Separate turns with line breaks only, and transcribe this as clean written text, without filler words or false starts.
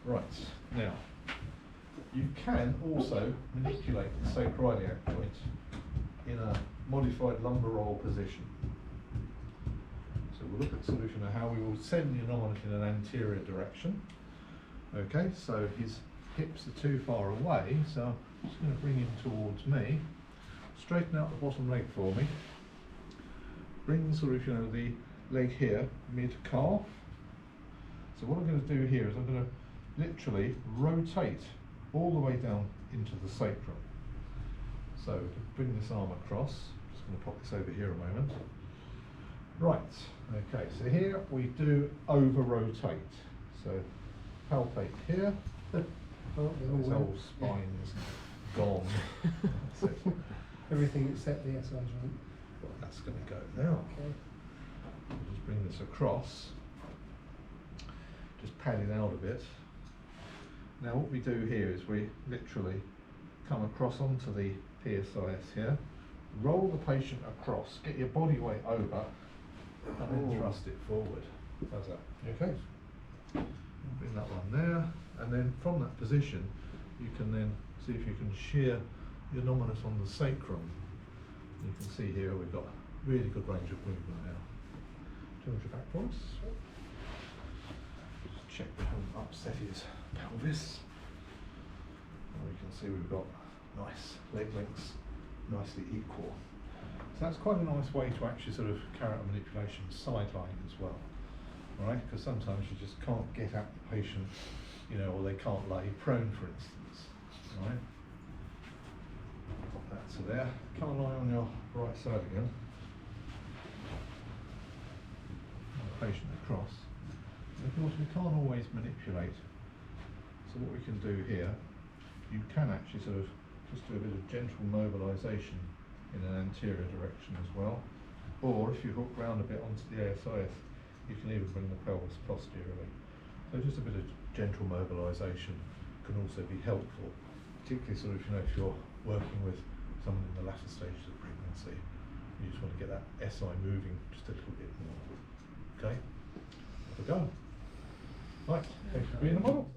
Right, now, you can also manipulate the sacroiliac joint in a modified lumbar roll position. So we'll look at the solution of how we will send the innominate in an anterior direction. Okay, so his hips are too far away, so I'm just going to bring him towards me. Straighten out the bottom leg for me. Bring the solution of the leg here, mid-calf. So what I'm going to do here is I'm going to literally rotate all the way down into the sacrum. So bring this arm across. Just going to pop this over here a moment. Right, okay, so here we do over-rotate. So palpate here.
Oh,
His whole spine is gone. That's it.
everything except the SI joint.
Well, that's going to go now.
Okay.
We'll just bring this across. Just pad it out a bit. Now what we do here is we literally come across onto the PSIS here, roll the patient across, get your body weight over, and then thrust it forward. How's that? You okay? Bring that one there, and then from that position you can then see if you can shear the innominate on the sacrum. You can see here we've got really good range of movement now. Turn your back for us. Just check we haven't upset his pelvis. And we can see we've got nice leg lengths, nicely equal. So that's quite a nice way to actually sort of carry out a manipulation sideline as well. Right, because sometimes you just can't get at the patient, you know, or they can't lay prone, for instance. Right, pop that to there. Come and lie on your right side again. The patient across. And of course, we can't always manipulate. So what we can do here, you can actually sort of just do a bit of gentle mobilisation in an anterior direction as well. Or if you hook round a bit onto the ASIS, you can even bring the pelvis posteriorly. So just a bit of gentle mobilisation can also be helpful, particularly sort of, you know, if you're working with someone in the latter stages of pregnancy, you just want to get that SI moving just a little bit more. Okay, have a go. Right, thanks for being the model.